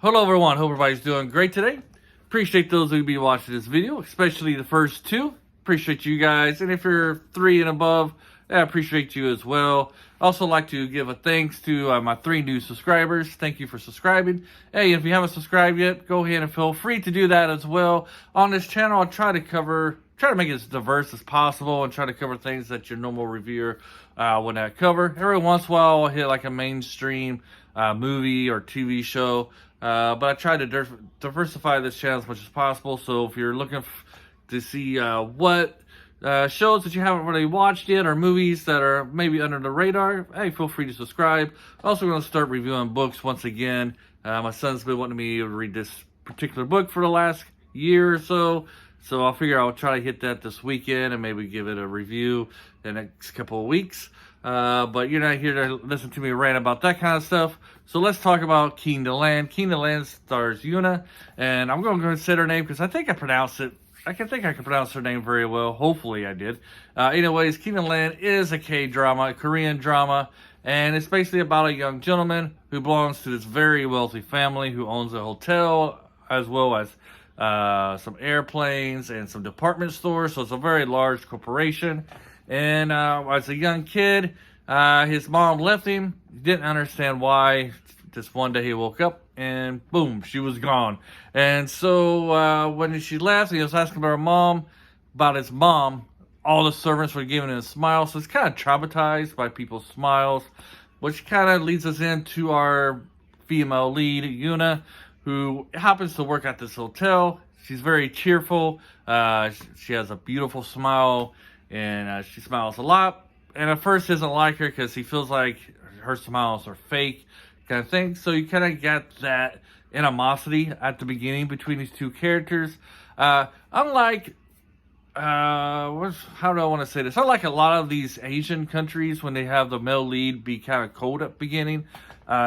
Hello everyone, hope everybody's doing great today. Appreciate those who be watching this video, especially the first two. Appreciate you guys, and if you're 3 and above, I appreciate you as well. Also like to give a thanks to my 3 new subscribers. Thank you for subscribing. Hey, if you haven't subscribed yet, go ahead and feel free to do that as well. On this channel, I'll try to make it as diverse as possible and try to cover things that your normal reviewer would not cover. Every once in a while, I'll hit like a mainstream movie or TV show. But I try to diversify this channel as much as possible. So if you're looking to see what shows that you haven't really watched yet or movies that are maybe under the radar, hey, feel free to subscribe. Also going to start reviewing books once again. My son's been wanting me to read this particular book for the last year or so. So I'll figure I'll try to hit that this weekend and maybe give it a review the next couple of weeks. But you're not here to listen to me rant about that kind of stuff. So let's talk about Keen to Land. Keen to Land stars Yoon-a, and I'm going to go and say her name because I think I pronounced it. I can pronounce her name very well. Hopefully I did. Anyways, Keen to Land is a K-drama, a Korean drama, and it's basically about a young gentleman who belongs to this very wealthy family who owns a hotel as well as some airplanes and some department stores. So it's a very large corporation. And as a young kid, his mom left him. He didn't understand why. Just one day he woke up and boom, she was gone. And so when she left, he was asking about his mom. All the servants were giving him a smile. So he's kind of traumatized by people's smiles, which kind of leads us into our female lead, Yoon-a, who happens to work at this hotel. She's very cheerful. She has a beautiful smile. And she smiles a lot. And at first he doesn't like her because he feels like her smiles are fake kind of thing. So you kind of get that animosity at the beginning between these two characters. Unlike, how do I want to say this? Unlike a lot of these Asian countries when they have the male lead be kind of cold at the beginning.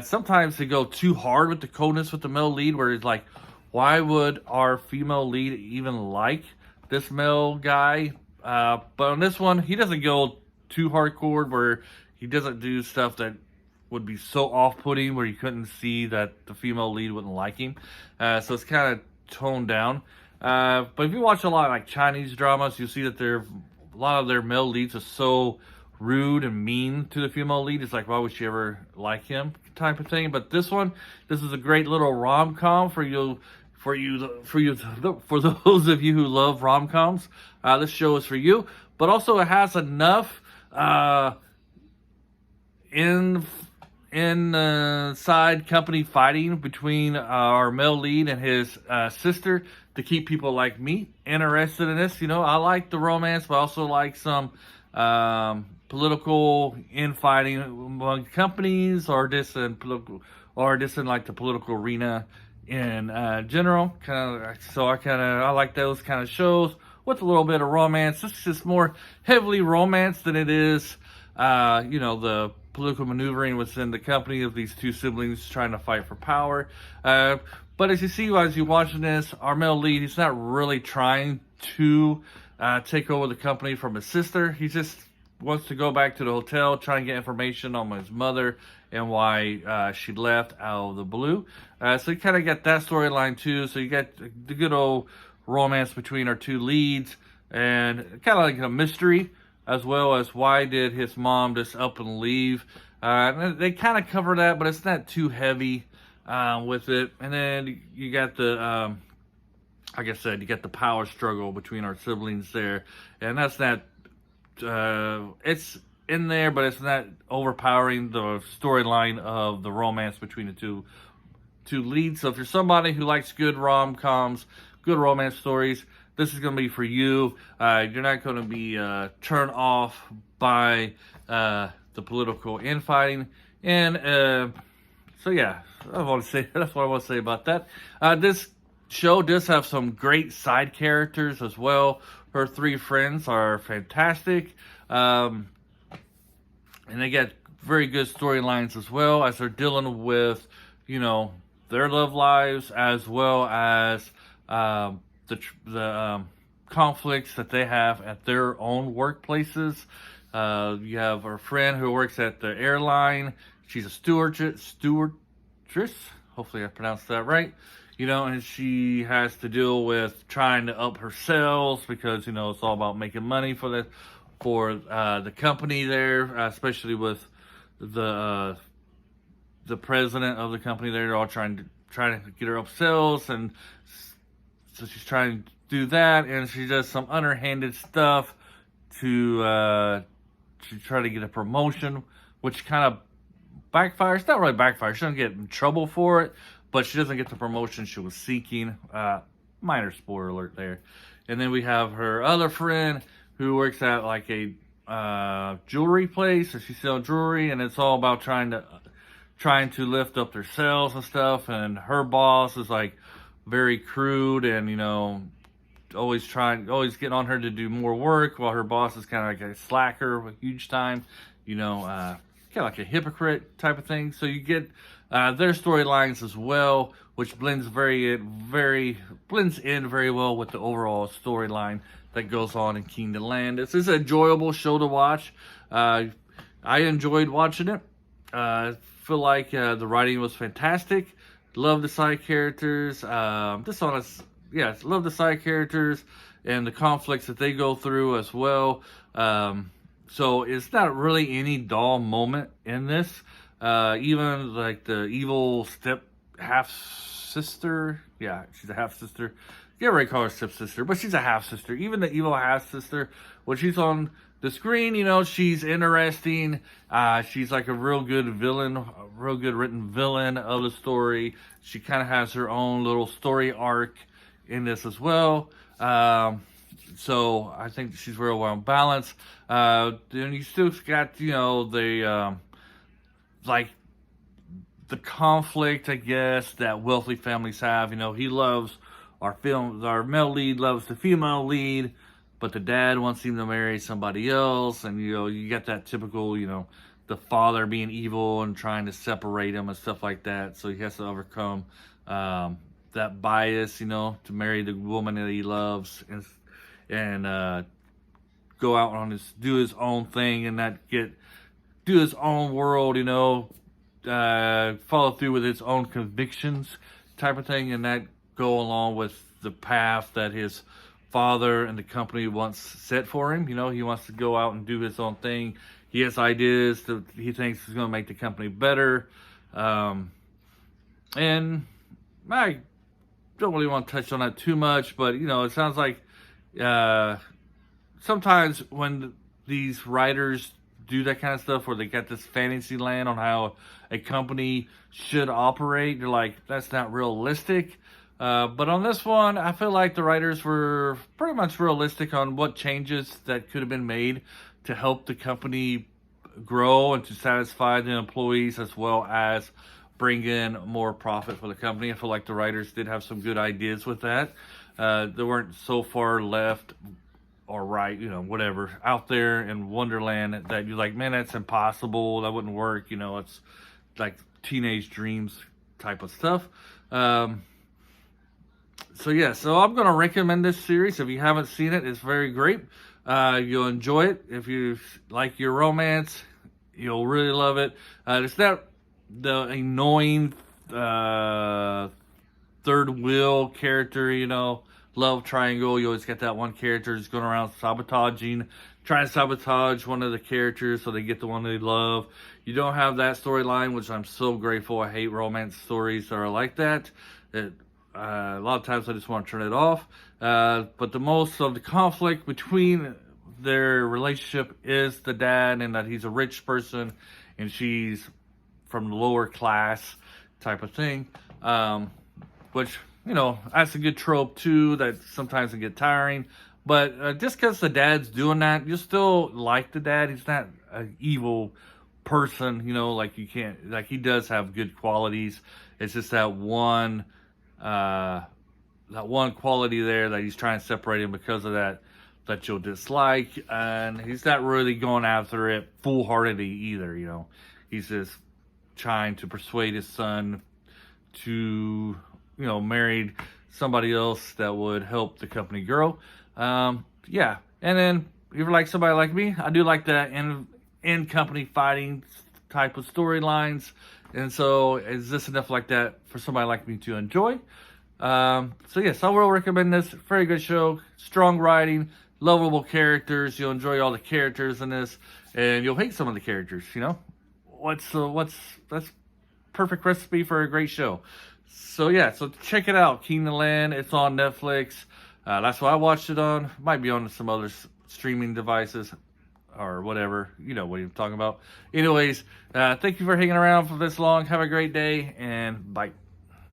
Sometimes they go too hard with the coldness with the male lead where it's like, why would our female lead even like this male guy? But on this one, he doesn't go too hardcore where he doesn't do stuff that would be so off-putting where you couldn't see that the female lead wouldn't like him. So it's kind of toned down. But if you watch a lot of like Chinese dramas, you'll see that a lot of their male leads are so rude and mean to the female lead. It's like, why would she ever like him type of thing. But this is a great little rom-com for those of you who love rom-coms. This show is for you, but also it has enough inside company fighting between our male lead and his sister to keep people like me interested in this. You know, I like the romance, but I also like some political infighting among companies or just in like the political arena in general. I like those kind of shows with a little bit of romance. This is just more heavily romance than it is the political maneuvering within the company of these two siblings trying to fight for power. But as you see as you're watching this, our male lead, he's not really trying to take over the company from his sister. He just wants to go back to the hotel, try and get information on his mother and why she left out of the blue. So you kind of get that storyline too. So you get the good old romance between our two leads and kind of like a mystery, as well as why did his mom just up and leave. And they kind of cover that, but it's not too heavy with it. And then you got the, like I said, you got the power struggle between our siblings there. And that's not, it's in there, but it's not overpowering the storyline of the romance between the two leads. So if you're somebody who likes good rom-coms, good romance stories, this is going to be for you. You're not going to be turned off by the political infighting. And so yeah, that's what I want to say about that. This show does have some great side characters as well. Her 3 friends are fantastic. And they get very good storylines as well as they're dealing with, their love lives as well as the conflicts that they have at their own workplaces. You have our friend who works at the airline. She's a stewardess. Hopefully I pronounced that right. And she has to deal with trying to up her sales because, it's all about making money for the company there, especially with the president of the company there. They're all trying to get her up sales, and so she's trying to do that, and she does some underhanded stuff to try to get a promotion, which kind of backfires. It's not really backfires. She doesn't get in trouble for it, but she doesn't get the promotion she was seeking. Minor spoiler alert there. And then we have her other friend who works at like a jewelry place, and she's selling jewelry, and it's all about trying to lift up their sales and stuff. And her boss is like very crude, and always getting on her to do more work, while her boss is kind of like a slacker with huge time, kind of like a hypocrite type of thing. So you get their storylines as well, which blends in very well with the overall storyline that goes on in Kingdom Land. This is an enjoyable show to watch. I enjoyed watching it. I feel like the writing was fantastic. Love the side characters. Love the side characters and the conflicts that they go through as well. So it's not really any dull moment in this. Even like the evil half-sister. Yeah, she's a half-sister. You already call her step-sister, but she's a half-sister. Even the evil half-sister, when she's on the screen, she's interesting. She's like a real good villain, a real good written villain of the story. She kind of has her own little story arc in this as well. So I think she's real well balanced. Then you still got, the conflict, I guess, that wealthy families have. He loves our male lead loves the female lead, but the dad wants him to marry somebody else. And, you get that typical, the father being evil and trying to separate him and stuff like that. So he has to overcome that bias, to marry the woman that he loves and go out on do his own thing and not do his own world, follow through with his own convictions type of thing, and that go along with the path that his father and the company once set for him. He wants to go out and do his own thing. He has ideas that he thinks is going to make the company better. And I don't really want to touch on that too much, but, it sounds like sometimes when these writers do that kind of stuff where they got this fantasy land on how a company should operate, they're like, that's not realistic. But on this one, I feel like the writers were pretty much realistic on what changes that could have been made to help the company grow and to satisfy the employees, as well as bring in more profit for the company. I feel like the writers did have some good ideas with that. They weren't so far left or right, whatever, out there in Wonderland that you're like, man, that's impossible. That wouldn't work. It's like teenage dreams type of stuff. So I'm going to recommend this series. If you haven't seen it, it's very great. You'll enjoy it. If you like your romance, you'll really love it. It's not the annoying third wheel character, love triangle. You always get that one character that's going around trying to sabotage one of the characters so they get the one they love. You don't have that storyline, which I'm so grateful. I hate romance stories that are like that. A lot of times I just want to turn it off. But the most of the conflict between their relationship is the dad, and that he's a rich person and she's from the lower class type of thing. Which, that's a good trope too, that sometimes can get tiring. But just because the dad's doing that, you still like the dad. He's not an evil person, he does have good qualities. It's just that one quality there that he's trying to separate him because of that you'll dislike. And he's not really going after it full-heartedly either, He's just trying to persuade his son to, marry somebody else that would help the company grow. And then if you're like somebody like me, I do like that in company fighting type of storylines. And so is this enough like that for somebody like me to enjoy? So yes, I will recommend this. Very good show, strong writing, lovable characters. You'll enjoy all the characters in this, and you'll hate some of the characters. You know, that's perfect recipe for a great show. So yeah, so check it out, King of the Land. It's on Netflix. That's what I watched it on. Might be on some other streaming devices or whatever. You know what I'm talking about. Anyways, thank you for hanging around for this long. Have a great day, and bye.